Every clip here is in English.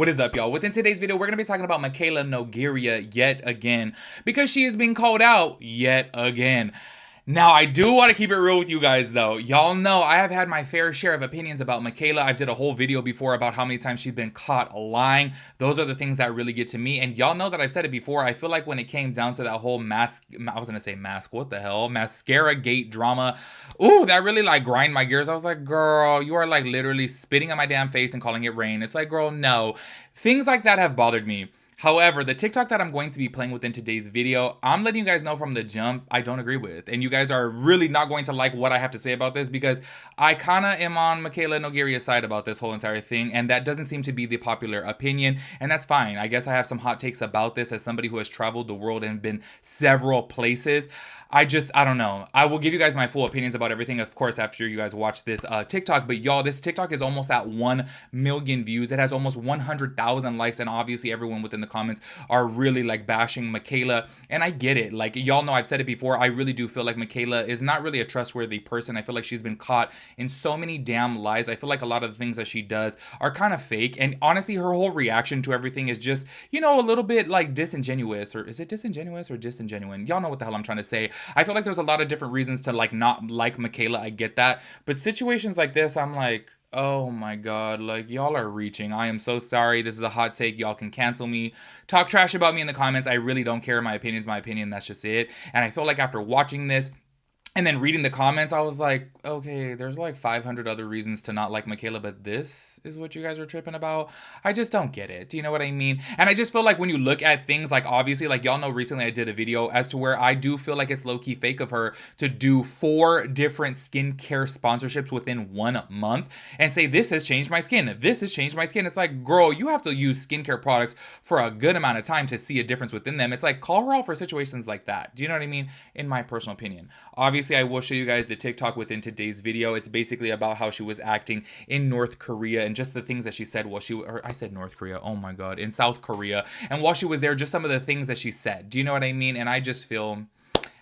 What is up, y'all? Within today's video, we're going to be talking about Mikayla Nogueira yet again because she is being called out yet again. Now, I do want to keep it real with you guys, though. Y'all know I have had my fair share of opinions about Mikayla. I did a whole video before about how many times she's been caught lying. Those are the things that really get to me. And y'all know that I've said it before. I feel like when it came down to that whole mascara gate drama, ooh, that really like grind my gears. I was like, girl, you are like literally spitting on my damn face and calling it rain. It's like, girl, no. Things like that have bothered me. However, the TikTok that I'm going to be playing within today's video, I'm letting you guys know from the jump, I don't agree with. And you guys are really not going to like what I have to say about this because I kind of am on Mikayla Nogueira's side about this whole entire thing. And that doesn't seem to be the popular opinion. And that's fine. I guess I have some hot takes about this as somebody who has traveled the world and been several places. I don't know. I will give you guys my full opinions about everything, of course, after you guys watch this TikTok. But y'all, this TikTok is almost at 1 million views. It has almost 100,000 likes. And obviously everyone within the comments are really like bashing Mikayla. And I get it. Like, y'all know I've said it before. I really do feel like Mikayla is not really a trustworthy person. I feel like she's been caught in so many damn lies. I feel like a lot of the things that she does are kind of fake. And honestly, her whole reaction to everything is just, you know, a little bit like disingenuous. Or is it disingenuous or disingenuine? Y'all know what the hell I'm trying to say. I feel like there's a lot of different reasons to like not like Mikayla. I get that. But situations like this, I'm like, oh my God, like y'all are reaching. I am so sorry. This is a hot take. Y'all can cancel me. Talk trash about me in the comments. I really don't care. My opinion's my opinion. That's just it. And I feel like after watching this, and then reading the comments, I was like, okay, there's like 500 other reasons to not like Mikayla, but this is what you guys are tripping about? I just don't get it. Do you know what I mean? And I just feel like when you look at things like, obviously, like y'all know recently I did a video as to where I do feel like it's low-key fake of her to do 4 different skincare sponsorships within 1 month and say, this has changed my skin. This has changed my skin. It's like, girl, you have to use skincare products for a good amount of time to see a difference within them. It's like, call her out for situations like that. Do you know what I mean? In my personal opinion. Obviously, I will show you guys the TikTok within today's video. It's basically about how she was acting in North Korea and just the things that she said while I said North Korea, oh my God, in South Korea. And while she was there, just some of the things that she said. Do you know what I mean? And I just feel,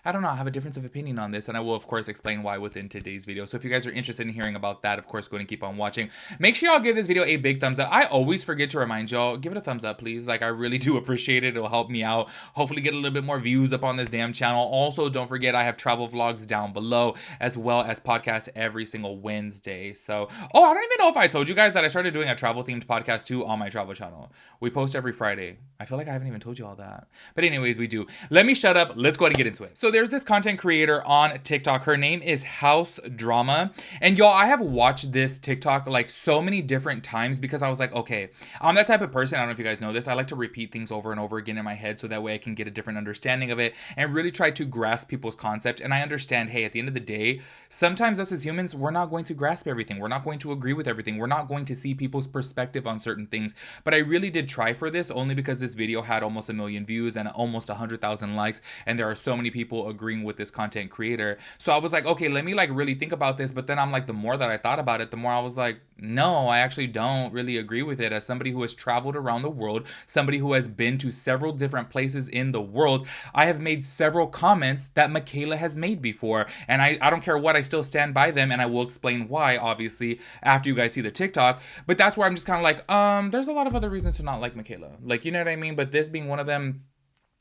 I don't know, I have a difference of opinion on this, and I will, of course, explain why within today's video. So if you guys are interested in hearing about that, of course, go ahead and keep on watching. Make sure y'all give this video a big thumbs up. I always forget to remind y'all, give it a thumbs up, please. Like, I really do appreciate it. It'll help me out. Hopefully get a little bit more views up on this damn channel. Also, don't forget, I have travel vlogs down below, as well as podcasts every single Wednesday. So, oh, I don't even know if I told you guys that I started doing a travel-themed podcast, too, on my travel channel. We post every Friday. I feel like I haven't even told you all that. But anyways, we do. Let me shut up. Let's go ahead and get into it. So there's this content creator on TikTok. Her name is House Drama. And y'all, I have watched this TikTok like so many different times because I was like, okay, I'm that type of person. I don't know if you guys know this. I like to repeat things over and over again in my head so that way I can get a different understanding of it and really try to grasp people's concept. And I understand, hey, at the end of the day, sometimes us as humans, we're not going to grasp everything. We're not going to agree with everything. We're not going to see people's perspective on certain things. But I really did try for this only because this video had almost 1 million views and almost 100,000 likes. And there are so many people agreeing with this content creator. So I was like, okay, let me like really think about this. But then I'm like, the more that I thought about it, the more I was like, no, I actually don't really agree with it. As somebody who has traveled around the world, somebody who has been to several different places in the world, I have made several comments that Mikayla has made before. And I don't care what, I still stand by them. And I will explain why, obviously, after you guys see the TikTok. But that's where I'm just kind of like, there's a lot of other reasons to not like Mikayla. Like, you know what I mean? But this being one of them,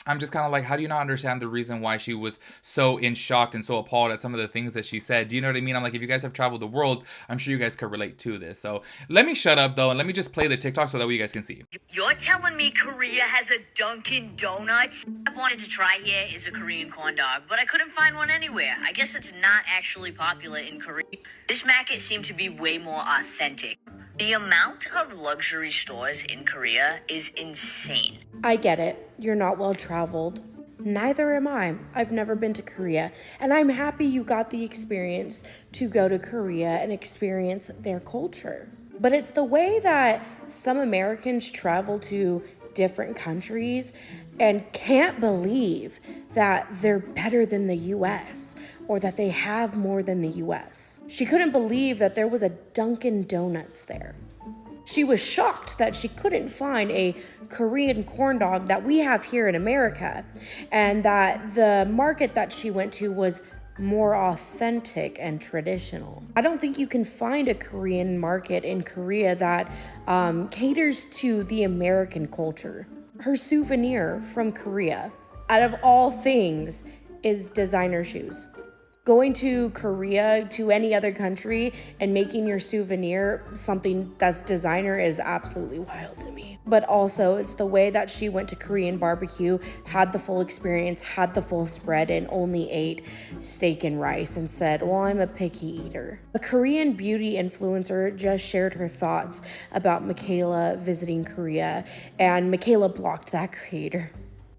I'm just kind of like, how do you not understand the reason why she was so in shock and so appalled at some of the things that she said? Do you know what I mean? I'm like, if you guys have traveled the world, I'm sure you guys could relate to this. So let me shut up though, and let me just play the TikTok so that way you guys can see. You're telling me Korea has a Dunkin' Donuts? I wanted to try here is a Korean corn dog, but I couldn't find one anywhere. I guess it's not actually popular in Korea. This market seemed to be way more authentic. The amount of luxury stores in Korea is insane. I get it. You're not well traveled. Neither am I. I've never been to Korea, and I'm happy you got the experience to go to Korea and experience their culture. But it's the way that some Americans travel to different countries and can't believe that they're better than the US or that they have more than the US. She couldn't believe that there was a Dunkin' Donuts there. She was shocked that she couldn't find a Korean corn dog that we have here in America, and that the market that she went to was more authentic and traditional. I don't think you can find a Korean market in Korea that caters to the American culture. Her souvenir from Korea, out of all things, is designer shoes. Going to Korea, to any other country, and making your souvenir something that's designer is absolutely wild to me. But also, it's the way that she went to Korean barbecue, had the full experience, had the full spread, and only ate steak and rice and said, well, I'm a picky eater. A Korean beauty influencer just shared her thoughts about Mikayla visiting Korea, and Mikayla blocked that creator.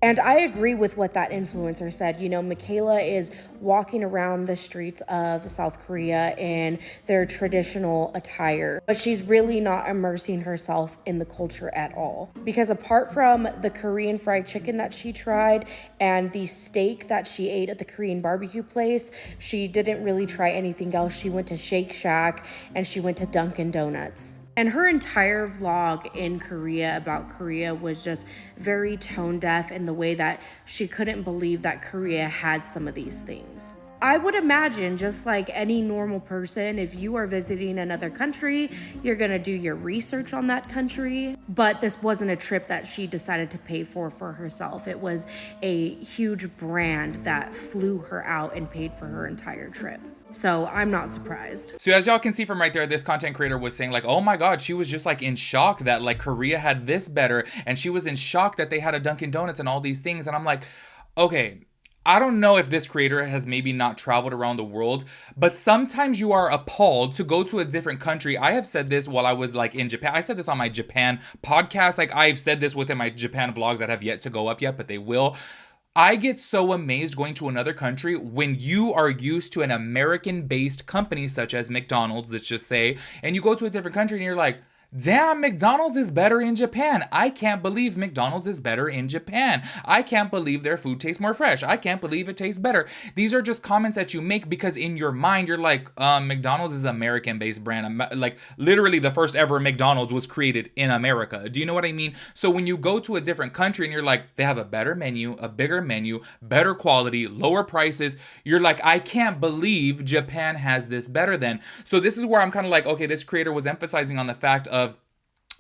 And I agree with what that influencer said. You know, Mikayla is walking around the streets of South Korea in their traditional attire, but she's really not immersing herself in the culture at all. Because apart from the Korean fried chicken that she tried and the steak that she ate at the Korean barbecue place, she didn't really try anything else. She went to Shake Shack and she went to Dunkin' Donuts. And her entire vlog in Korea about Korea was just very tone deaf in the way that she couldn't believe that Korea had some of these things. I would imagine, just like any normal person, if you are visiting another country, you're gonna do your research on that country. But this wasn't a trip that she decided to pay for herself. It was a huge brand that flew her out and paid for her entire trip. So I'm not surprised. So as y'all can see from right there, this content creator was saying like, oh my God, she was just like in shock that like Korea had this better. And she was in shock that they had a Dunkin' Donuts and all these things. And I'm like, okay, I don't know if this creator has maybe not traveled around the world, but sometimes you are appalled to go to a different country. I have said this while I was like in Japan. I said this on my Japan podcast. Like I've said this within my Japan vlogs that have yet to go up yet, but they will. I get so amazed going to another country when you are used to an American-based company such as McDonald's, let's just say, and you go to a different country and you're like, damn, McDonald's is better in Japan. I can't believe McDonald's is better in Japan. I can't believe their food tastes more fresh. I can't believe it tastes better. These are just comments that you make because in your mind, you're like, McDonald's is an American-based brand. Like, literally the first ever McDonald's was created in America. Do you know what I mean? So when you go to a different country and you're like, they have a better menu, a bigger menu, better quality, lower prices, you're like, I can't believe Japan has this better than. So this is where I'm kind of like, okay, this creator was emphasizing on the fact of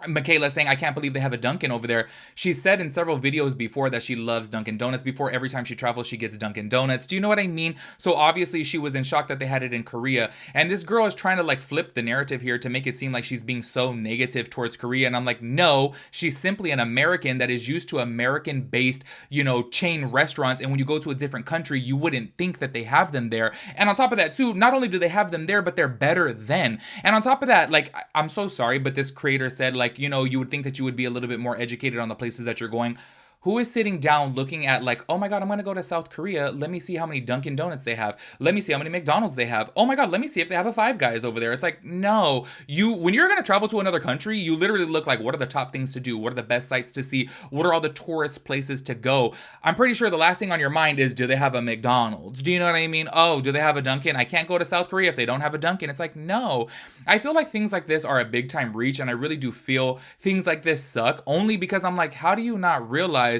Mikayla saying, I can't believe they have a Dunkin' over there. She said in several videos before that she loves Dunkin' Donuts. Before, every time she travels, she gets Dunkin' Donuts. Do you know what I mean? So obviously she was in shock that they had it in Korea. And this girl is trying to like flip the narrative here to make it seem like she's being so negative towards Korea. And I'm like, no, she's simply an American that is used to American-based, you know, chain restaurants. And when you go to a different country, you wouldn't think that they have them there. And on top of that too, not only do they have them there, but they're better than. And on top of that, like, I'm so sorry, but this creator said like, you know, you would think that you would be a little bit more educated on the places that you're going. Who is sitting down looking at like, oh my God, I'm going to go to South Korea. Let me see how many Dunkin' Donuts they have. Let me see how many McDonald's they have. Oh my God, let me see if they have a Five Guys over there. It's like, no, when you're going to travel to another country, you literally look like, what are the top things to do? What are the best sites to see? What are all the tourist places to go? I'm pretty sure the last thing on your mind is, do they have a McDonald's? Do you know what I mean? Oh, do they have a Dunkin'? I can't go to South Korea if they don't have a Dunkin'. It's like, no. I feel like things like this are a big time reach. And I really do feel things like this suck only because I'm like, how do you not realize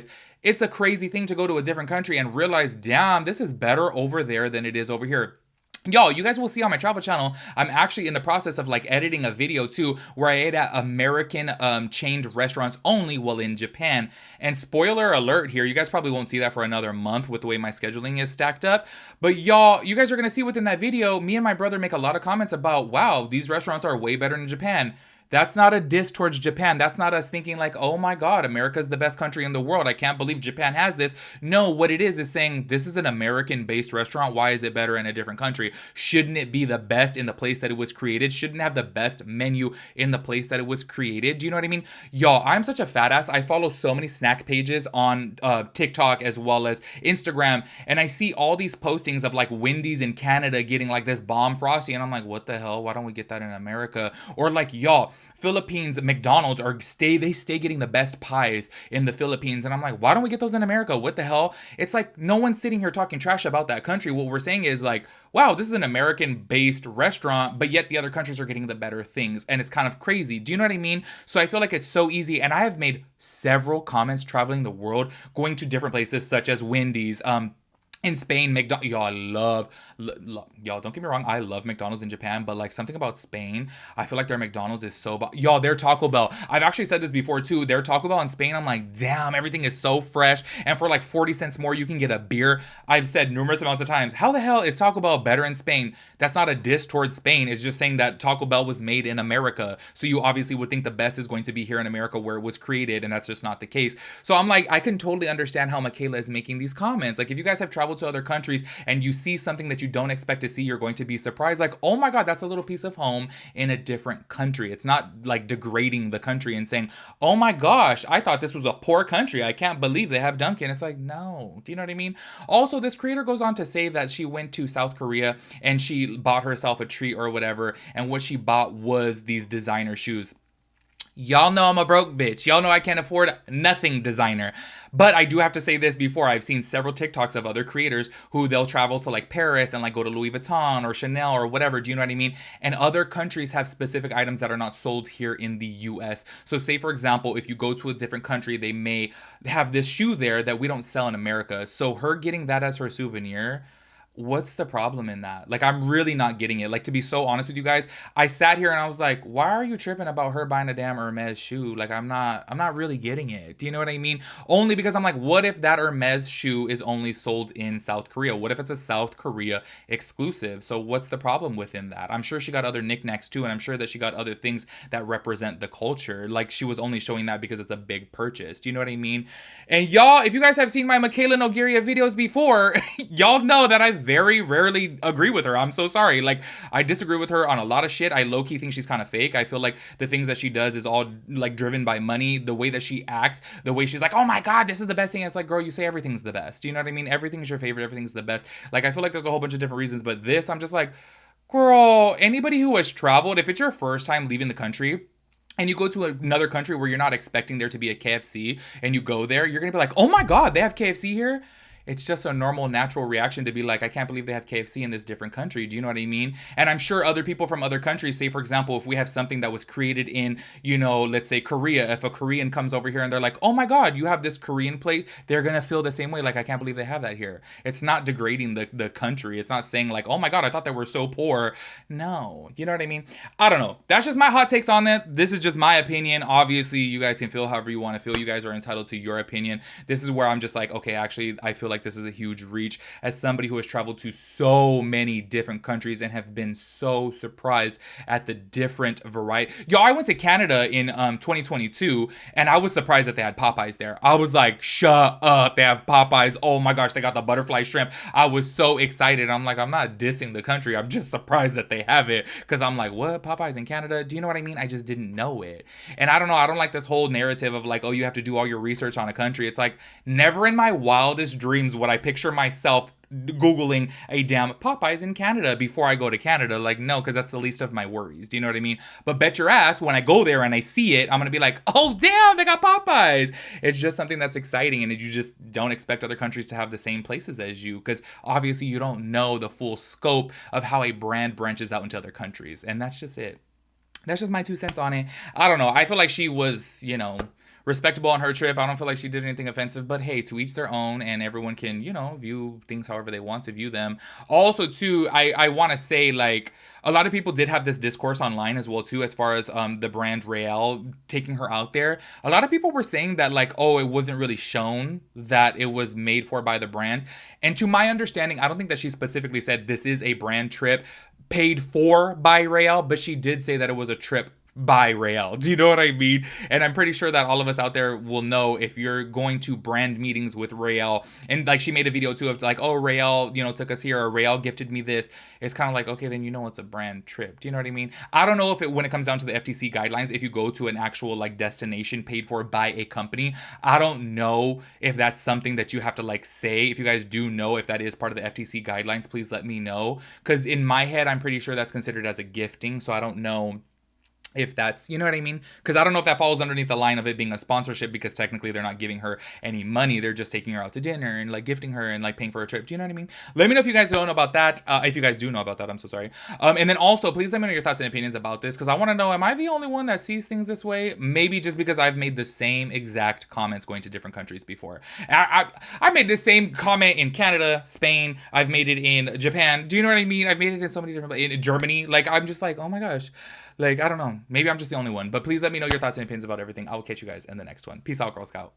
it's a crazy thing to go to a different country and realize, damn, this is better over there than it is over here. Y'all, you guys will see on my travel channel, I'm actually in the process of like editing a video too, where I ate at American chained restaurants only while in Japan. And spoiler alert here, you guys probably won't see that for another month with the way my scheduling is stacked up. But y'all, you guys are gonna see within that video, me and my brother make a lot of comments about, wow, these restaurants are way better in Japan. That's not a diss towards Japan. That's not us thinking like, oh my God, America's the best country in the world. I can't believe Japan has this. No, what it is saying this is an American-based restaurant. Why is it better in a different country? Shouldn't it be the best in the place that it was created? Shouldn't it have the best menu in the place that it was created? Do you know what I mean? Y'all, I'm such a fat ass. I follow so many snack pages on TikTok as well as Instagram. And I see all these postings of like Wendy's in Canada getting like this bomb frosty. And I'm like, what the hell? Why don't we get that in America? Or like, y'all, Philippines McDonald's stay getting the best pies in the Philippines. And I'm like, why don't we get those in America? What the hell? It's like no one's sitting here talking trash about that country. What we're saying is like, wow, this is an American-based restaurant, but yet the other countries are getting the better things. And it's kind of crazy. Do you know what I mean? So I feel like it's so easy. And I have made several comments traveling the world, going to different places such as Wendy's, In Spain, y'all, I y'all. Don't get me wrong, I love McDonald's in Japan, but like something about Spain, I feel like their McDonald's is so y'all. Their Taco Bell, I've actually said this before too. Their Taco Bell in Spain, I'm like, damn, everything is so fresh, and for like 40 cents more, you can get a beer. I've said numerous amounts of times, how the hell is Taco Bell better in Spain? That's not a diss towards Spain. It's just saying that Taco Bell was made in America, so you obviously would think the best is going to be here in America where it was created, and that's just not the case. So I'm like, I can totally understand how Mikayla is making these comments. Like, if you guys have traveled to other countries and you see something that you don't expect to see, you're going to be surprised. Like, oh my God, that's a little piece of home in a different country. It's not like degrading the country and saying, oh my gosh, I thought this was a poor country. I can't believe they have Dunkin'. It's like, no. Do you know what I mean? Also, this creator goes on to say that she went to South Korea and she bought herself a treat or whatever. And what she bought was these designer shoes. Y'all know I'm a broke bitch. Y'all know I can't afford nothing designer. But I do have to say this before. I've seen several TikToks of other creators who they'll travel to like Paris and like go to Louis Vuitton or Chanel or whatever. Do you know what I mean? And other countries have specific items that are not sold here in the US. So say, for example, if you go to a different country, they may have this shoe there that we don't sell in America. So her getting that as her souvenir, what's the problem in that? Like, I'm really not getting it. Like, to be so honest with you guys, I sat here and I was like, why are you tripping about her buying a damn Hermes shoe? Like, I'm not really getting it. Do you know what I mean? Only because I'm like, what if that Hermes shoe is only sold in South Korea? What if it's a South Korea exclusive? So what's the problem within that? I'm sure she got other knickknacks too, and I'm sure that she got other things that represent the culture. Like, she was only showing that because it's a big purchase. Do you know what I mean? And y'all, if you guys have seen my Mikayla Nogueira videos before, y'all know that I very rarely agree with her. I'm so sorry. Like, I disagree with her on a lot of shit. I low-key think she's kind of fake. I feel like the things that she does is all like driven by money. The way that she acts, the way she's like, oh my God, this is the best thing. It's like, girl, you say everything's the best. Do you know what I mean? Everything's your favorite. Everything's the best. Like, I feel like there's a whole bunch of different reasons, but this, I'm just like, girl, anybody who has traveled, if it's your first time leaving the country, and you go to another country where you're not expecting there to be a KFC, and you go there, you're gonna be like, oh my God, they have KFC here? It's just a normal, natural reaction to be like, I can't believe they have KFC in this different country. Do you know what I mean? And I'm sure other people from other countries, say, for example, if we have something that was created in, you know, let's say Korea, if a Korean comes over here and they're like, oh my God, you have this Korean plate, they're going to feel the same way. Like, I can't believe they have that here. It's not degrading the country. It's not saying like, oh my God, I thought they were so poor. No, you know what I mean? I don't know. That's just my hot takes on that. This is just my opinion. Obviously, you guys can feel however you want to feel. You guys are entitled to your opinion. This is where I'm just like, okay, actually, I feel like this is a huge reach. As somebody who has traveled to so many different countries and have been so surprised at the different variety. Yo, I went to Canada in 2022 and I was surprised that they had Popeyes there. I was like, shut up, they have Popeyes. Oh my gosh, they got the butterfly shrimp. I was so excited. I'm like, I'm not dissing the country. I'm just surprised that they have it because I'm like, what? Popeyes in Canada? Do you know what I mean? I just didn't know it. And I don't know. I don't like this whole narrative of like, oh, you have to do all your research on a country. It's like, never in my wildest dreams would I picture myself Googling a damn Popeyes in Canada before I go to Canada. Like, no, because that's the least of my worries. Do you know what I mean? But bet your ass, when I go there and I see it, I'm going to be like, oh, damn, they got Popeyes. It's just something that's exciting, and you just don't expect other countries to have the same places as you, because obviously you don't know the full scope of how a brand branches out into other countries. And that's just it. That's just my 2 cents on it. I don't know. I feel like she was, you know, respectable on her trip. I don't feel like she did anything offensive, but hey, to each their own, and everyone can, you know, view things however they want to view them. Also, too, I want to say, like, a lot of people did have this discourse online as well, too, as far as the brand Real taking her out there. A lot of people were saying that, like, oh, it wasn't really shown that it was made for by the brand. And to my understanding, I don't think that she specifically said this is a brand trip paid for by Real, but she did say that it was a trip by Real. Do you know what I mean? And I'm pretty sure that all of us out there will know if you're going to brand meetings with Real, and like she made a video too of like, oh, Real, you know, took us here, or Real gifted me this. It's kind of like, okay, then you know it's a brand trip. Do you know what I mean? I don't know if it, when it comes down to the FTC guidelines, if you go to an actual like destination paid for by a company, I don't know if that's something that you have to like say. If you guys do know if that is part of the FTC guidelines, please let me know. Because in my head, I'm pretty sure that's considered as a gifting. So I don't know If that's, you know what I mean? Because I don't know if that falls underneath the line of it being a sponsorship, because technically they're not giving her any money. They're just taking her out to dinner and like gifting her and like paying for a trip. Do you know what I mean? Let me know if you guys don't know about that. If you guys do know about that, I'm so sorry. And then also, please let me know your thoughts and opinions about this, because I want to know, am I the only one that sees things this way? Maybe just because I've made the same exact comments going to different countries before. I made the same comment in Canada, Spain. I've made it in Japan. Do you know what I mean? I've made it in so many different, in Germany. Like, I'm just like, oh my gosh. Like, I don't know. Maybe I'm just the only one. But please let me know your thoughts and opinions about everything. I will catch you guys in the next one. Peace out, Girl Scout.